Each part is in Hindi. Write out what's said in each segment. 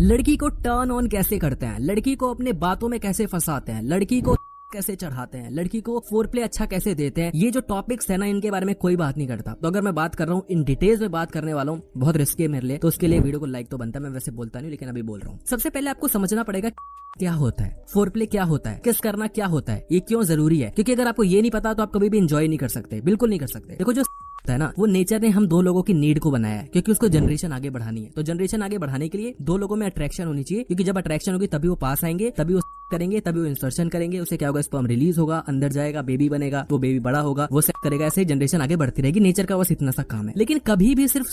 लड़की को टर्न ऑन कैसे करते हैं, लड़की को अपने बातों में कैसे फंसाते हैं, लड़की को कैसे चढ़ाते हैं, लड़की को फोरप्ले अच्छा कैसे देते हैं। ये जो टॉपिक्स है ना, इनके बारे में कोई बात नहीं करता। तो अगर मैं बात कर रहा हूँ, इन डिटेल्स में बात करने वाला हूँ, बहुत रिस्की है मेरे लिए, तो उसके लिए वीडियो को लाइक तो बनता है। मैं वैसे बोलता नहीं, लेकिन अभी बोल रहा हूँ। सबसे पहले आपको समझना पड़ेगा क्या होता है फोरप्ले, क्या होता है, किस करना क्या होता है, ये क्यों जरूरी है। क्योंकि अगर आपको ये नहीं पता तो आप कभी भी एंजॉय नहीं कर सकते, बिल्कुल नहीं कर सकते। देखो जो है ना, वो नेचर ने हम दो लोगों की नीड को बनाया है, क्योंकि उसको जनरेशन आगे बढ़ानी है। तो जनरेशन आगे बढ़ाने के लिए दो लोगों में अट्रैक्शन होनी चाहिए, क्योंकि जब अट्रैक्शन होगी तभी वो पास आएंगे, तभी वो करेंगे, तभी वो इंसर्शन करेंगे। उससे क्या होगा, स्पर्म रिलीज होगा, अंदर जाएगा, बेबी बनेगा, वो बेबी बड़ा होगा, वो सेक्स करेगा, ऐसे जनरेशन आगे बढ़ती रहेगी। नेचर का बस इतना सा काम है। लेकिन कभी भी सिर्फ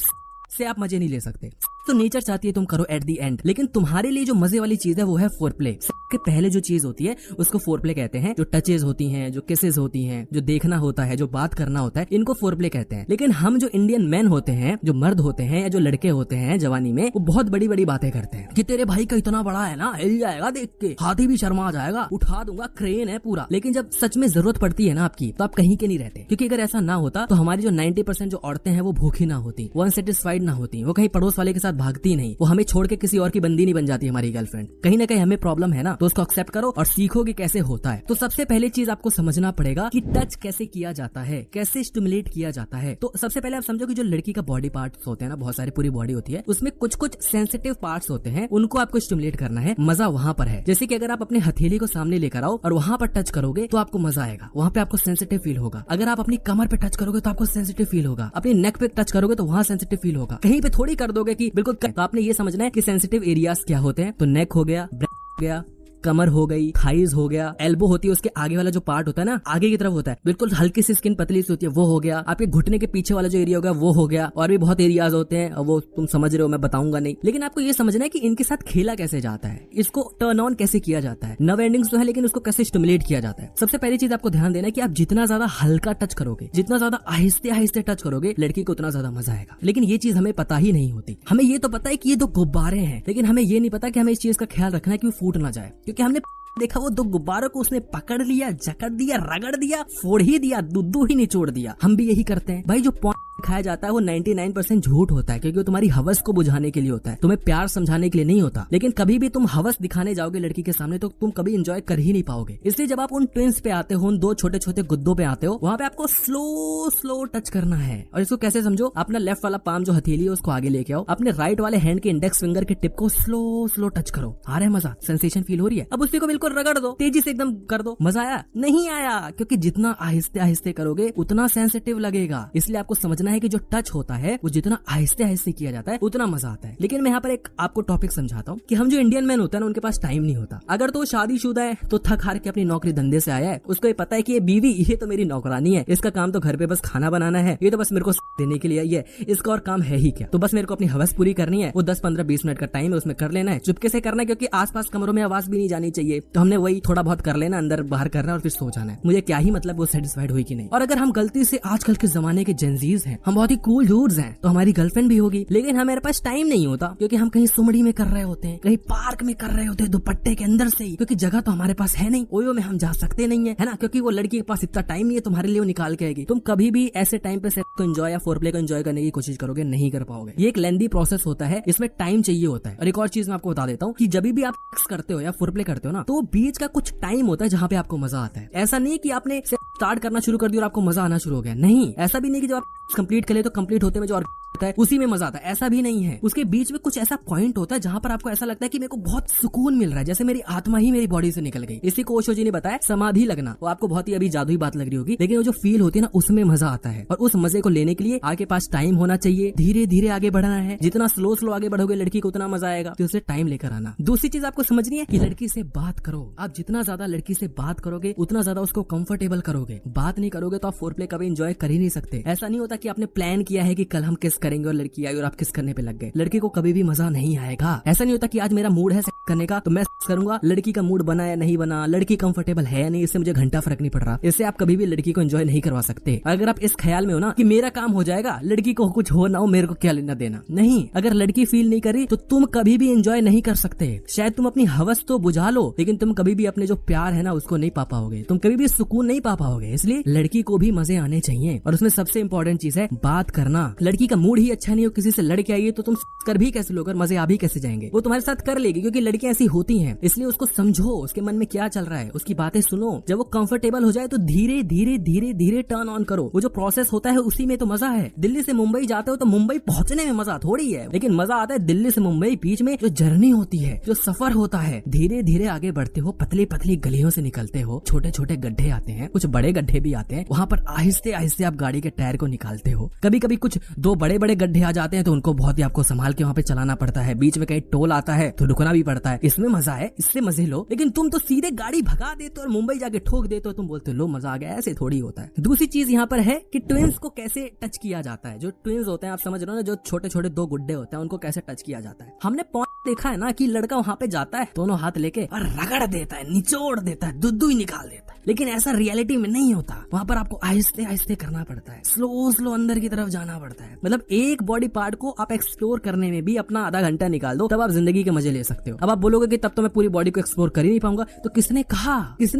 से आप मजे नहीं ले सकते। तो नेचर चाहती है तुम करो एट दी एंड, लेकिन तुम्हारे लिए जो मजे वाली चीज है वो है फोरप्ले। सबके पहले जो चीज होती है उसको फोरप्ले कहते हैं। जो टचेज होती हैं, जो किसेस होती हैं, जो देखना होता है, जो बात करना होता है, इनको फोरप्ले कहते हैं। लेकिन हम जो इंडियन मैन होते हैं, जो मर्द होते हैं या जो लड़के होते हैं जवानी में, वो बहुत बड़ी बड़ी बातें करते हैं कि तेरे भाई का इतना बड़ा है ना, हिल जाएगा देख के, हाथी भी शर्मा जाएगा, उठा दूंगा, क्रेन है पूरा। लेकिन जब सच में जरूरत पड़ती है ना आपकी, तो आप कहीं के नहीं रहते। क्योंकि अगर ऐसा ना होता तो हमारी जो 90% जो औरतें हैं वो भूखी ना होती, वो अनसेटिस्फाइड ना होती, वो कहीं पड़ोस वाले के साथ भागती नहीं, वो हमें छोड़ के किसी और की बंदी नहीं बन जाती हमारी गर्लफ्रेंड। कहीं ना कहीं हमें प्रॉब्लम है ना, तो उसको एक्सेप्ट करो और सीखो कि कैसे होता है। तो सबसे पहले चीज आपको समझना पड़ेगा कि टच कैसे किया जाता है, कैसे स्टिमुलेट किया जाता है। तो सबसे पहले आप समझो कि जो लड़की का बॉडी पार्ट्स होते हैं ना, बहुत सारी पूरी बॉडी होती है, उसमें कुछ कुछ सेंसिटिव पार्ट्स होते हैं, उनको आपको स्टिमुलेट करना है। मजा वहां पर है। जैसे कि अगर आप अपने हथेली को सामने लेकर आओ और वहां पर टच करोगे तो आपको मजा आएगा, वहां पे आपको सेंसिटिव फील होगा। अगर आप अपनी कमर पे टच करोगे तो आपको सेंसिटिव फील होगा, अपनी नेक पे टच करोगे तो वहां सेंसिटिव फील होगा। कहीं पे थोड़ी कर दोगे कि बिल्कुल। तो आपने ये समझना है कि सेंसिटिव एरियाज क्या होते हैं। तो नेक हो गया, ब्रेस्ट हो गया, कमर हो गई, थाइज हो गया, एल्बो होती है, उसके आगे वाला जो पार्ट होता है ना, आगे की तरफ होता है, बिल्कुल हल्की सी स्किन पतली सी होती है, वो हो गया। आपके घुटने के पीछे वाला जो एरिया हो गया वो हो गया। और भी बहुत एरियाज होते हैं, वो तुम समझ रहे हो, मैं बताऊंगा नहीं। लेकिन आपको ये समझना है कि इनके साथ खेला कैसे जाता है, इसको टर्न ऑन कैसे किया जाता है। नव एंडिंग्स तो है, लेकिन उसको कैसे स्टिमुलेट किया जाता है। सबसे पहली चीज आपको ध्यान देना है कि आप जितना ज्यादा हल्का टच करोगे, जितना ज्यादा आहिस्ते आहिस्ते टच करोगे, लड़की को उतना ज्यादा मजा आएगा। लेकिन ये चीज हमें पता ही नहीं होती। हमें ये तो पता है कि ये दो गुब्बारे हैं, लेकिन हमें ये नहीं पता कि हमें इस चीज का ख्याल रखना है कि वो फूट ना जाए। क्योंकि हमने देखा वो दो गुब्बारों को उसने पकड़ लिया, जकड़ दिया, रगड़ दिया, फोड़ ही दिया, दूध ही निचोड़ दिया। हम भी यही करते हैं भाई। जो दिखाया जाता है वो 99% झूठ होता है, क्योंकि वो तुम्हारी हवस को बुझाने के लिए होता है, तुम्हें प्यार समझाने के लिए नहीं होता। लेकिन कभी भी तुम हवस दिखाने जाओगे लड़की के सामने तो तुम कभी एंजॉय कर ही नहीं पाओगे। इसलिए जब आप उन ट्विंस पे आते हो, उन दो छोटे छोटे गुद्दों पे आते हो, वहाँ पे आपको स्लो स्लो टच करना है। और इसको कैसे समझो, अपना लेफ्ट वाला पाम जो हथेली है उसको आगे लेके आओ, अपने राइट वाले हैंड के इंडेक्स फिंगर के टिप को स्लो स्लो टच करो। आ रहा है मजा, सेंसेशन फील हो रही है। अब उसी को बिल्कुल रगड़ दो, तेजी से एकदम कर दो। मजा आया? नहीं आया, क्योंकि जितना आहिस्ते आहिस्ते करोगे उतना सेंसिटिव लगेगा। इसलिए आपको समझना है कि जो टच होता है वो जितना आहिस्ते आहिस्ते किया जाता है उतना मजा आता है। लेकिन मैं यहाँ पर एक आपको टॉपिक समझाता हूँ कि हम जो इंडियन मैन होता है ना, उनके पास टाइम नहीं होता। अगर तो शादीशुदा है तो थक हार के अपनी नौकरी धंधे से आया है, उसको ये पता है कि ये बीवी, ये तो मेरी नौकरानी है, इसका काम तो घर पे बस खाना बनाना है, ये तो बस मेरे को देने के लिए आई है, इसका और काम है ही क्या। तो बस मेरे को अपनी हवस पूरी करनी है, वो 10-15-20 मिनट का टाइम है, उसमें कर लेना है, चुपके से करना है, क्योंकि आसपास कमरों में आवाज भी नहीं जानी चाहिए। तो हमने वही थोड़ा बहुत कर लेना, अंदर बाहर करना और फिर सो जाना है। मुझे क्या ही मतलब वो सेटिस्फाइड हुई कि नहीं। और अगर हम गलती से आजकल के जमाने के जेनजीज हैं, हम बहुत ही कूल डूड्स हैं, तो हमारी गर्लफ्रेंड भी होगी, लेकिन हमारे पास टाइम नहीं होता, क्योंकि हम कहीं सुमड़ी में कर रहे होते हैं, कहीं पार्क में कर रहे होते हैं, दुपट्टे के अंदर से ही, क्योंकि जगह तो हमारे पास है नहीं, ओयो में हम जा सकते नहीं है ना, क्योंकि वो लड़की के पास इतना टाइम नहीं है तुम्हारे लिए वो निकाल के आएगी। तुम कभी भी ऐसे टाइम पे सेक्स को एंजॉय या फोरप्ले को एंजॉय करने की कोशिश करोगे, नहीं कर पाओगे। ये एक लेंथी प्रोसेस होता है, इसमें टाइम चाहिए होता है। और एक और चीज मैं आपको बता देता हूँ कि जब भी आप सेक्स करते हो या फोरप्ले करते हो ना, तो बीच का कुछ टाइम होता है जहाँ पे आपको मजा आता है। ऐसा नहीं कि आपने स्टार्ट करना शुरू कर दिया और आपको मजा आना शुरू हो गया, नहीं। ऐसा भी नहीं कि जब आप कंप्लीट कर ले तो कंप्लीट होते में जो होता है उसी में मजा आता है, ऐसा भी नहीं है। उसके बीच में कुछ ऐसा पॉइंट होता है जहां पर आपको ऐसा लगता है कि मेरे को बहुत सुकून मिल रहा है, जैसे मेरी आत्मा ही मेरी बॉडी से निकल गई। इसी को ओशो जी ने बताया समाधि लगना। वो आपको बहुत ही अभी जादुई बात लग रही होगी, लेकिन वो जो फील होती है ना, उसमें मजा आता है। और उस मजे को लेने के लिए आपके पास टाइम होना चाहिए, धीरे धीरे आगे बढ़ना है। जितना स्लो स्लो आगे बढ़ोगे लड़की को उतना मजा आएगा, तो उसे टाइम लेकर आना। दूसरी चीज आपको समझनी है कि लड़की से बात करो। आप जितना ज्यादा लड़की से बात करोगे उतना ज्यादा उसको कंफर्टेबल करोगे। बात नहीं करोगे तो आप फोरप्ले कभी एंजॉय कर ही नहीं सकते। ऐसा नहीं होता कि आपने प्लान किया है कि कल हम किस करेंगे और लड़की आई और आप किस करने पे लग गए। लड़की को कभी भी मजा नहीं आएगा। ऐसा नहीं होता कि आज मेरा मूड है करने का, तो मैं करूंगा लड़की का मूड बना या नहीं बना, लड़की कंफर्टेबल है या नहीं, इससे मुझे घंटा फर्क नहीं पड़ रहा। इससे आप कभी भी लड़की को एंजॉय नहीं करवा सकते। अगर आप इस ख्याल में हो ना कि मेरा काम हो जाएगा, लड़की को कुछ हो ना हो, मेरे को क्या लेना देना, नहीं। अगर लड़की फील नहीं करी तो तुम कभी भी एंजॉय नहीं कर सकते। शायद तुम अपनी हवस तो बुझा लो, लेकिन तुम कभी भी अपने जो प्यार है ना उसको नहीं पा पाओगे, तुम कभी भी सुकून नहीं पा पाओगे। इसलिए लड़की को भी मजे आने चाहिए, और उसमें सबसे इंपॉर्टेंट चीज है बात करना। लड़की का मूड ही अच्छा नहीं हो, किसी से लड़ के आइए तो तुम कर भी कैसे लोगे, मजे आ भी कैसे जाएंगे। वो तुम्हारे साथ कर लेगी क्योंकि लड़कियां ऐसी होती हैं। इसलिए उसको समझो, उसके मन में क्या चल रहा है, उसकी बातें सुनो। जब वो कंफर्टेबल हो जाए तो धीरे धीरे धीरे धीरे टर्न ऑन करो। वो जो प्रोसेस होता है उसी में तो मजा है। दिल्ली से मुंबई जाते हो तो मुंबई पहुंचने में मजा थोड़ी है, लेकिन मजा आता है दिल्ली से मुंबई बीच में जो जर्नी होती है, जो सफर होता है। धीरे धीरे आगे बढ़ते हो, पतली पतली गलियों से निकलते हो, छोटे छोटे गड्ढे आते हैं, कुछ बड़े गड्ढे भी आते हैं। वहां पर आहिस्ते आहिस्ते आप गाड़ी के टायर को निकालते हो। कभी कभी कुछ 2 बड़े बड़े गड्ढे आ जाते हैं तो उनको बहुत ही आपको संभाल के वहां पे चलाना पड़ता है। बीच में कहीं टोल आता है तो रुकना भी पड़ता है। इसमें मजा है, इससे मजे लो। लेकिन तुम तो सीधे गाड़ी भगा देते हो और मुंबई जाके ठोक देते हो। तुम बोलते हो लो मजा आ गया, ऐसे थोड़ी होता है। दूसरी चीज यहाँ पर है कि ट्विंस को कैसे टच किया जाता है। जो ट्विंस होते हैं, आप समझ रहे हो ना, जो छोटे छोटे 2 गुड्डे होते हैं, उनको कैसे टच किया जाता है। हमने देखा है ना कि लड़का वहां पे जाता है, दोनों हाथ लेके और रगड़ देता है, निचोड़ देता है, दूध ही निकाल देता है। लेकिन ऐसा रियलिटी में नहीं होता। वहां पर आपको आहिस्ते आहिस्ते करना पड़ता है, स्लो स्लो अंदर की तरफ जाना पड़ता है। मतलब एक बॉडी पार्ट को आप एक्सप्लोर करने में भी अपना आधा घंटा निकाल दो, तब आप जिंदगी के मजे ले सकते हो। अब आप बोलोगे कि तब तो मैं पूरी बॉडी को एक्सप्लोर कर ही नहीं पाऊंगा, तो किसने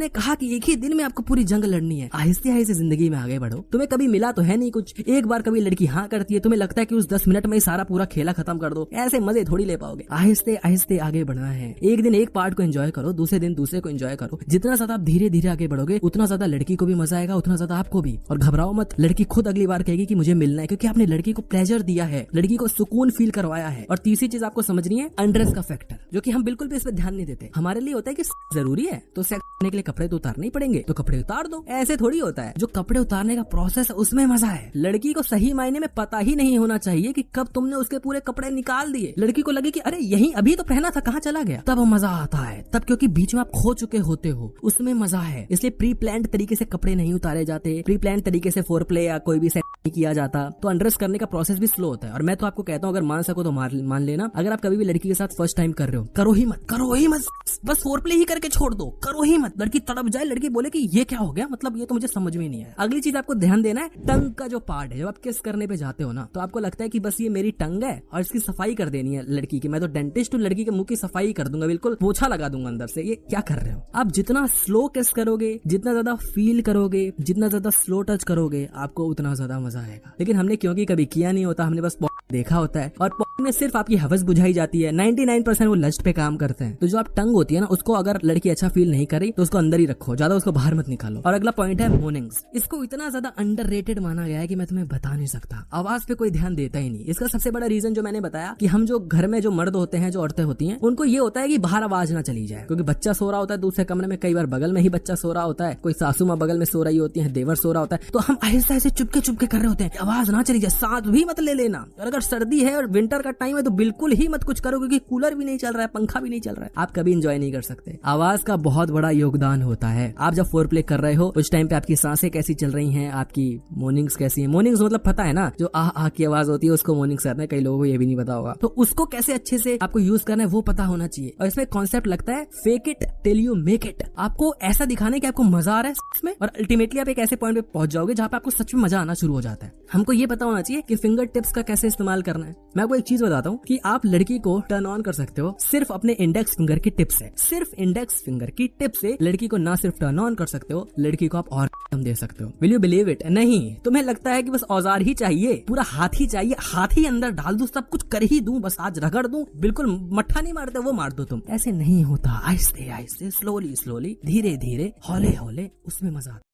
कहा कि एक ही दिन में आपको पूरी जंग लड़नी है। आहिस्ते आहिस्ते जिंदगी में आगे बढ़ो। तुम्हें कभी मिला तो है नहीं कुछ, एक बार कभी लड़की हाँ करती है, तुम्हें लगता है कि उस 10 मिनट में ही सारा पूरा खेला खत्म कर दो। ऐसे मजे थोड़ी ले पाओगे। आहिस्ते आहिस्ते आगे बढ़ना है। एक दिन एक पार्ट को एंजॉय करो, दूसरे दिन दूसरे को एंजॉय करो। जितना ज्यादा आप धीरे धीरे आगे बढ़ोगे, उतना ज्यादा लड़की को भी मजा आएगा, उतना ज्यादा आपको भी। और घबराओ मत, लड़की खुद अगली बार कहेगी कि मुझे मिलना है, क्योंकि आपने लड़की को प्लेजर दिया है, लड़की को सुकून फील करवाया है। और तीसरी चीज आपको समझनी है, अनड्रेस का फैक्टर, जो कि हम बिल्कुल भी इस पर ध्यान नहीं देते। हमारे लिए होता है कि जरूरी है तो सेक्स करने के लिए कपड़े तो उतारने ही पड़ेंगे, तो कपड़े उतार दो। ऐसे थोड़ी होता है। जो कपड़े उतारने का प्रोसेस है उसमें मजा है। लड़की को सही मायने में पता ही नहीं होना चाहिए कि कब तुमने उसके पूरे कपड़े निकाल दिए। लड़की को लगे कि अरे यही अभी तो पहना था, कहाँ चला गया, तब मजा आता है। तब क्योंकि बीच में आप खो चुके होते हो, उसमें मजा है। इसलिए प्री प्लान्ड तरीके से कपड़े नहीं उतारे जाते, प्री प्लान्ड तरीके से फोरप्ले या कोई भी सेक्स नहीं किया जाता, तो अनड्रेस करने का प्रोसेस भी स्लो होता है। और मैं तो आपको कहता हूँ, अगर मान सको तो मान लेना। अगर आप कभी भी लड़की के साथ फर्स्ट टाइम कर रहे हो, करो ही मत, बस फोरप्ले ही करके छोड़ दो, करो ही मत। लड़की तड़प जाए, लड़की बोले कि ये क्या हो गया, मतलब ये तो मुझे समझ में नहीं आया। अगली चीज आपको ध्यान देना है, टंग का जो पार्ट है। जब आप किस करने पे जाते हो ना, तो आपको लगता है कि बस ये मेरी टंग है और इसकी सफाई कर देनी है लड़की की। मैं तो डेंटिस्ट हूँ, लड़की के मुंह की सफाई कर दूंगा, बिल्कुल पोछा लगा दूंगा अंदर से। ये क्या कर रहे हो आप? जितना स्लो किस करोगे, जितना ज्यादा फील करोगे, जितना ज्यादा स्लो टच करोगे, आपको उतना ज्यादा मजा आएगा। लेकिन हमने क्योंकि कभी किया नहीं होता, हमने बस देखा होता है, और में सिर्फ आपकी हवस बुझाई जाती है। 99% वो लस्ट पे काम करते हैं। तो जो आप टंग होती है ना, उसको अगर लड़की अच्छा फील नहीं करी तो उसको अंदर ही रखो, ज्यादा उसको बाहर मत निकालो। और अगला पॉइंट है मोर्निंग्स। इसको इतना ज्यादा अंडररेटेड माना गया है कि मैं तुम्हें बता नहीं सकता। आवाज पे कोई ध्यान देता ही नहीं। इसका सबसे बड़ा रीजन जो मैंने बताया कि हम जो घर में जो मर्द होते हैं, जो औरतें होती हैं, उनको ये होता है कि बाहर आवाज ना चली जाए, क्योंकि बच्चा सो रहा होता है दूसरे कमरे में, कई बार बगल में ही बच्चा सो रहा होता है, कोई सासू माँ बगल में सो रही होती है, देवर सो रहा होता है। तो हम आहिस्ता ऐसे चुपके चुपके कर रहे होते हैं, आवाज ना चली जाए। सांस भी मत ले लेना। और अगर सर्दी है और विंटर का टाइम है तो बिल्कुल ही मत कुछ करो, क्योंकि कूलर भी नहीं चल रहा है, पंखा भी नहीं चल रहा है, आप कभी एंजॉय नहीं कर सकते। आवाज का बहुत बड़ा योगदान होता है। आप जब फोर प्ले कर रहे हो उस टाइम पे आपकी सांसें कैसी चल रही हैं, आपकी मॉर्निंग्स कैसी है। मॉर्निंग्स मतलब पता है ना, जो आ की आवाज होती है उसको मॉर्निंग्स करना है। कई लोगों को ये भी नहीं पता होगा, तो उसको कैसे अच्छे से आपको यूज करना है वो पता होना चाहिए। और इसमें कॉन्सेप्ट लगता है fake it till you make it. आपको ऐसा दिखाना है कि आपको मजा आ रहा है इसमें, और अल्टीमेटली आप एक ऐसे पॉइंट पे पहुंच जाओगे जहां पे आपको सच में मजा आना शुरू हो जाता है। हमको ये पता होना चाहिए कि फिंगर टिप्स का कैसे इस्तेमाल करना है। मैं आपको एक चीज बताता हूँ कि आप लड़की को टर्न ऑन कर सकते हो सिर्फ अपने इंडेक्स फिंगर की टिप से। सिर्फ इंडेक्स फिंगर की टिप से लड़की को ना सिर्फ टर्न ऑन कर सकते हो, लड़की को आप और दे सकते हो। Will you believe it? नहीं, तुम्हें लगता है कि बस औजार ही चाहिए, पूरा हाथ ही चाहिए, हाथ ही अंदर डाल दूं, सब कुछ कर ही दूं, बस आज रगड़ दूं, बिल्कुल मट्ठा नहीं मारते वो मार दो तुम। ऐसे नहीं होता। आहिस्ते आहिस्ते, स्लोली स्लोली, धीरे धीरे, हौले हौले, उसमें मजा आता है।